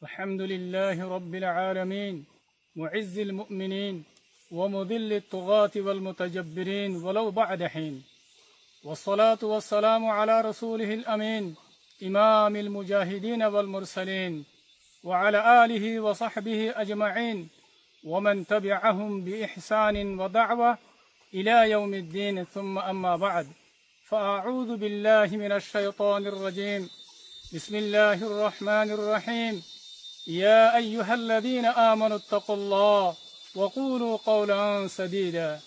الحمد لله رب العالمين معز المؤمنين ومذل الطغاة والمتجبرين ولو بعد حين والصلاة والسلام على رسوله الأمين إمام المجاهدين والمرسلين وعلى آله وصحبه أجمعين ومن تبعهم بإحسان ودعوة إلى يوم الدين ثم أما بعد فأعوذ بالله من الشيطان الرجيم بسم الله الرحمن الرحيم يا أيها الذين آمنوا اتقوا الله وقولوا قولا سديدا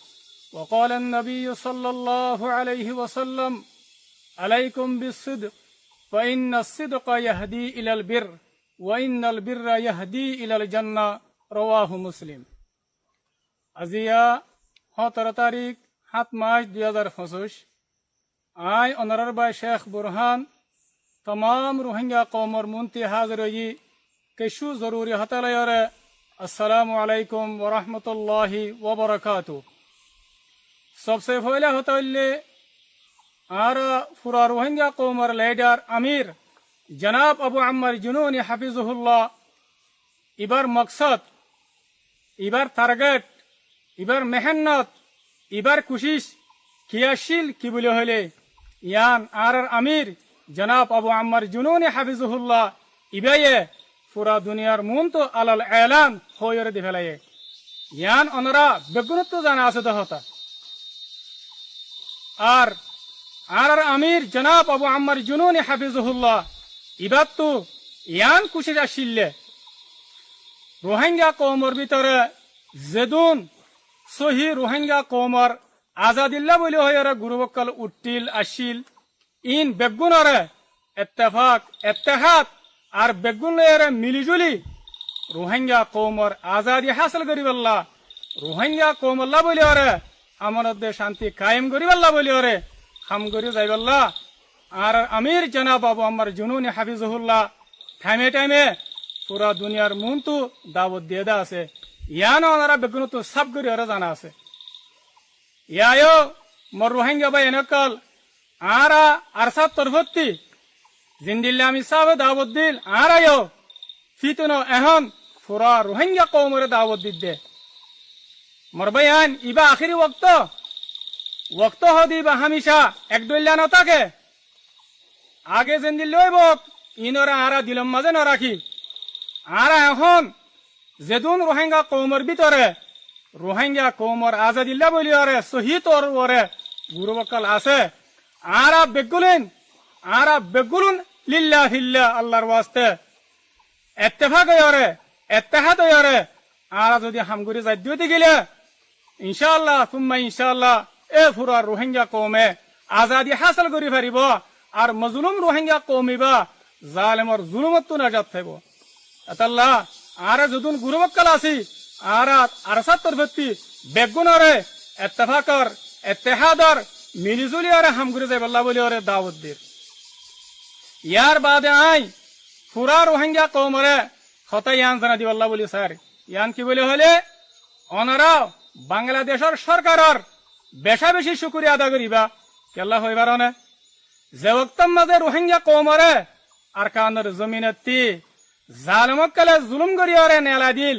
وقال النبي صلى الله عليه وسلم عليكم بالصدق فإن الصدق يهدي إلى البر وإن البر يهدي إلى الجنة رواه مسلم আজিয়া 17 তারিখ 7 মাস 2025 I অনারার by Sheikh Burhan तमाम Rohingya कौमर मुंती हाजिर हुई केशु जरूरी हतलयर अस्सलामु अलैकुम व रहमतुल्लाहि व बरकातुहू। सबसे पहले हतले आरा पूरा रोहिंग्या कौमर लीडर अमीर जनाब अबू अम्मर जुनूनी हाफिजुहुल्लाह इबार मकसद इबार टारगेट इबार मेहनत इबार कोशिश क्रियाशील की बोले हले यान आर अमीर जनाब अबू अम्मर जुनूनी हाफिजुहुल्लाह इबाये पूरा दुनियार मुन तो अलल ऐलान होयर दिफलाये यान ओनरा बेगुनत तो जाना आसे होता आर अमीर जनाब अबू अम्मर जुनूनी हाफिजुहुल्लाह इबात तो यान कुशिश आशिल्ले रोहिंग्या कौमर भितरे जेदुन सही रोहिंग्या कौमर आजादिल्ला बोले होयर गुरुबक्कल उट्टिल आशिल इन बेगुनरे इत्तेफाक इत्तेहाद और बेगुनरे मिलीजुली रोहिंग्या कौमर आजादी हासिल करिबल्ला रोहिंग्या कौमल्ला बोले ओरे अमरत दे शांति कायम करिबल्ला बोले ओरे हम करि जाइबल्ला और अमीर जनाब अबू अम्मर जुनूनी हाफिजुहुल्लाह टाइमे टाइमे पूरा दुनियार मुंतु दावत देदा आसे यानो ओनारा बेगुनतु सब करि ओरे जाना आसे यायो मोर रोहिंग्या बाय नकल आरा अरसा तरफती जिंदिल्लामी साहब दावत दिल आरा यो फितनो अहम पूरा रोहिंग्या कौमरे दावत दिद्दे मोर बयान इबा आखिरी वक्त हो दिबा हमेशा एक दोल्ला न ताके आगे जिंदिल्लो बक इनरा आरा दिलम माजे न राखी आरा এখন যেদুন রোহিঙ্গা কৌমর ভিতরে রোহিঙ্গা কৌমর আজাদিল্লা বলি ওরে সহি তোর ওরে গুরুবকাল আছে आरा बेगुलन लिल्ला हिल्ला अल्लाहर वास्ते इत्तेफाक होरे इत्तेहाद होरे आरा जदि हामगुरी जाद्यति गेले इंशाअल्लाह सुम्मा इंशाअल्लाह ए पूरा रोहिंग्या कौमे आजादी हासिल करि पारिबो और मजलूम रोहिंग्या कौमिबा जालिमर जुलुमत तो नाजात थाइबो अतल्ला आरा जदुन गुरुबक्कल आसी आरा अरसा तरफती बेगुनरे इत्तेफाकर इत्तेहादर मिलीजुली और हमगुरी जाइबल्ला बोले और दावत दिर यार बादे आई पूरा रोहिंग्या कौमरे खता यान जाना दिबल्ला बोली सर यान की बोले हले ओनारा बांग्लादेशर सरकारर बेशा बेशी शुक्रिया आदा करिबा केल्ला हইবার না যে ওয়াক্তম মাঝে রোহিঙ্গা কৌমরে আর কানের জমিনেতি জালিমকলে জুলুম করি ওরে নেলা দিল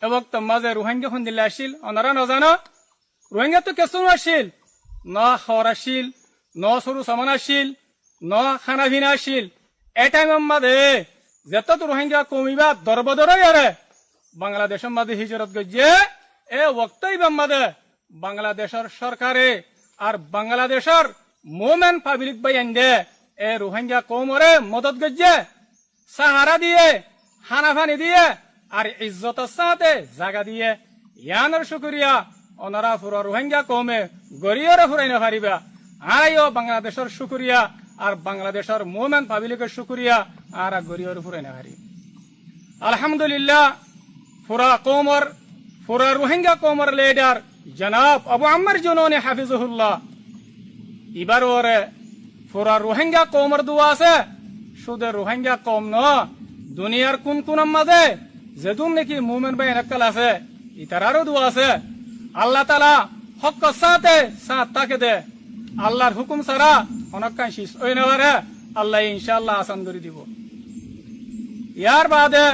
এ ওয়াক্তম মাঝে রোহিঙ্গা খন দিলা আসিল ওনারা না জানো রোহিঙ্গা তো কেসু আসিল न खराशील न सरू समानाशील न खाना भिनाशील ए टाइम मधे जत तो रोहिंग्या कौमिबा दरबदर यारे बांग्लादेश मधे हिजरत गजे ए वक्तई मधे बांग्लादेशर सरकारे और बांग्लादेशर मोमेन पब्लिक बयान दे ए रोहिंग्या कौमरे मदद गजे सहारा दिए खाना पानी दिए और इज्जत साथे जागा दिए यानर शुक्रिया ओनारा पूरा रोहिंग्या कौमे गरियरे फुराइना पारिबा आयो बांग्लादेशर शुक्रिया और बांग्लादेशर मोमेन पब्लिकेर शुक्रिया आरा गरियरे फुराइना पारि अल्हम्दुलिल्लाह पूरा रोहिंग्या कौमर लीडर जनाब अबू अम्मर जुनूनी हाफिजुहुल्लाह इबार ओरे पूरा रोहिंग्या कौमर दुआ আছে শুধু রোহিঙ্গা কম ন দুনিয়ার কোন কোন মাঝে যেদুন নাকি মুমিন ভাই নকল আছে ইতারারও দুয়া আছে আল্লাহ তাআলা হক সাথে সাথ তাকে দে আল্লাহর হুকুম ছাড়া অনকান শেষ হই না পারে আল্লাহ ইনশাআল্লাহ আসান করে দিব ইয়ার বাদে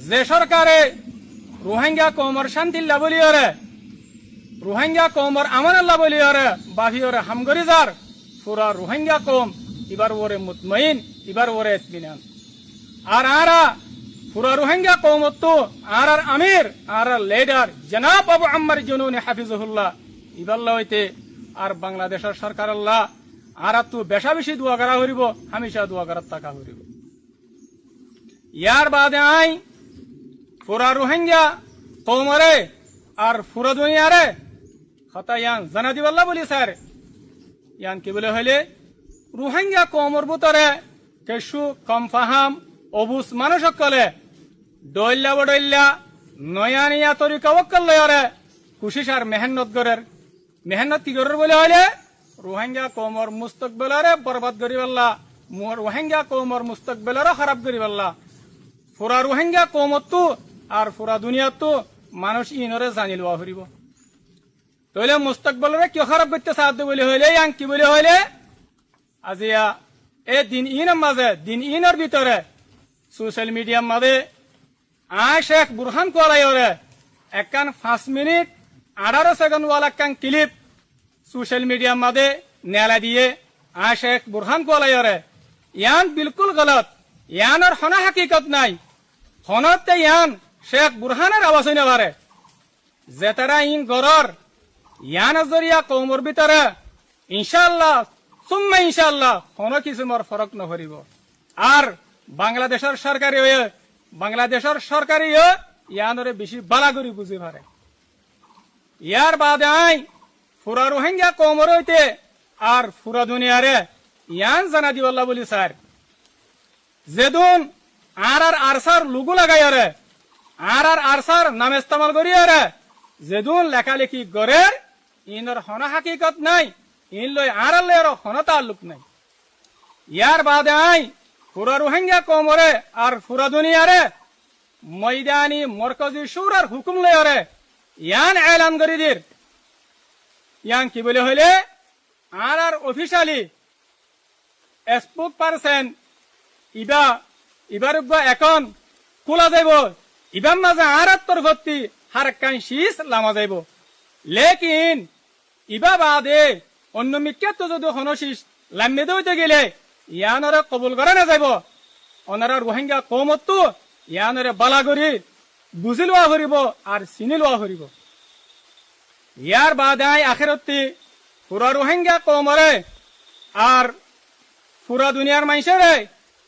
যে সরকারে রোহিঙ্গা কৌমর শান্তিল্লা বলিয়রে রোহিঙ্গা কৌমর আমানাল্লা বলিয়রে বাফিয়রে হামগরি যার পুরা রোহিঙ্গা কৌম এবার ওরে মুতমাইন এবার ওরে ইতমিনান আর আরা পুরা রোহিঙ্গা কৌমত তো আর আমির আর লিডার জনাব আবু আম্মার জুনুনি হাফিজুল্লাহ ইবাল্লাহ হইতে আর বাংলাদেশের সরকার আল্লাহ আর তো বেশা বেশি দোয়া করা হরিব হামেশা দোয়া করার টাকা হরিব ইয়ার বাদে আই পুরা রোহিঙ্গা কৌমরে আর পুরা দুনিয়ারে কথা ইয়ান জানা দিবাল্লাহ বলি স্যার ইয়ান কি বলে হইলে রোহিঙ্গা কৌমর ভিতরে কেশু কম ফাহাম অবুজ মানুষ সকলে ডইল্লা বডইল্লা নয়া নিয়া তরিকা ওয়াক্কাল লয়রে কুশিস আর মেহনত কি করার বলে হইলে রোহিঙ্গা কৌমর মুস্তকবেলরে বরবাদ করি পাল্লা রোহিঙ্গা কৌমর মুস্তকবেলরে খারাপ করি পাল্লা পুরা রোহিঙ্গা কৌমত আর পুরা দুনিয়াত তো মানুষ ইনরে জানি লওয়া হরিব তাহলে মুস্তকবেলরে কিয় খারাপ করতে সাহায্য বলে হইলে ইয়াং কি বলে হইলে আজিয়া এ দিন ইনের ভিতরে সোশ্যাল মিডিয়ার মাঝে শেখ বুরহান কোয়ালাইরে একখান 5 মিনিট 18 সেকেন্ড ওয়ালা একখান ক্লিপ সোশ্যাল মিডিয়ার মাঝে নেলা দিয়ে শেখ বুরহান কোয়ালাইরে ইয়ান বিলকুল গলত ইয়ানোর হনা হাকিকত নাই হনতে ইয়ান শেখ বুরহানের আওয়াজ হইনে পারে যে তারা ইন গরর ইয়ান জরিয়া কৌমর ভিতরে ইনশাআল্লাহ সুম্মা ইনশাআল্লাহ কোনো কিছু মোর ফরক নকরিব আর বাংলাদেশের সরকারি ইয়ানরে বেশি বালা করি বুঝি পারে ইয়ার বাদে আই পুরা রোহিঙ্গা কৌমর হইতে আর পুরা দুনিয়ারে ইয়ান জানা দিবাল্লাহ বলি স্যার যেদুন আর আরসার লুগু লাগাই আর আরসার নাম ইস্তেমাল করি যেদুন লেখালেখি গড়ের ইনর হনা হাকিকত নাই ইন লই আর হনা তাল্লুক নাই ইয়ার বাদে আই পুরা রোহিঙ্গা কৌমরে আর পুরা দুনিয়ারে ময়দানি মরকজি সুরার হুকুম লয়রে ইয়ান এলান করি দির ইয়ান কি বলে হইলে আর অফিসিয়ালি স্পোক পারসন ইবার এখন খোলা যাইব ইবার মাঝে আর তরফতি হারকান শীষ লামা যাইব লেকিন ইবা বাদে অন্য মিক্কাত যদি হনশিস লাম্মে দইতে গেলে ইয়ানরে কবুল করে না যাইব ওনারা রোহিঙ্গা কৌমত ইয়ানরে বালা করি বুঝি লোৱা হরিব আর চিনি লোৱা হরিব ইয়ার বাদে আখেরতি পুরা রোহিঙ্গা কৌমরে আর পুরা দুনিয়ার মানুষেরে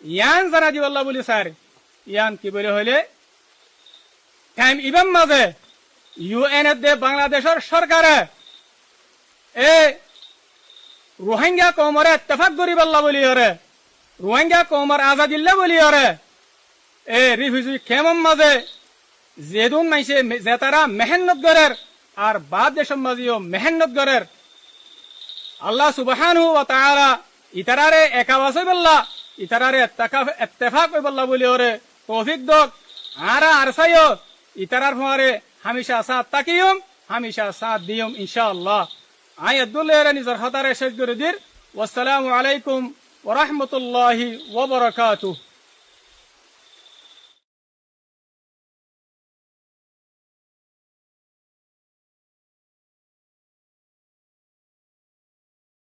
ইয়ান জানা দিবাল্লাহ বলি স্যার ইয়ান কি বলে হইলে টাইম ইবাম মাঝে ইউএন দে বাংলাদেশের সরকারে এ রোহিঙ্গা কৌমরে ইত্তেফাক করি পাল্লা বলি হরে রোহিঙ্গা কৌমর আজাদিল্লা বলি হরে এ রিফিউজি খেমম মাঝে যেদুন মাইসে যে তারা মেহনত গরের আর বাদ দেশের মাঝেও মেহনত গরের আল্লাহ সুবহানাহু ওয়া তাআলা ইতারারে একাওয়াজ হইবল্লা ইতারারে ইত্তেফাক হইবল্লা বলি হরে তৌফিক দক আর সাইও ইতারার ফমারে হামেশা সাথ তাকিয়ম হামেশা সাথ দিয়ম ইনশাআল্লাহ আই আব্দুল্লাহ নিজর হাতারে শেষ করে দির ওয়াসসালামু আলাইকুম ওয়া রাহমাতুল্লাহি ওয়া বারাকাতুহু।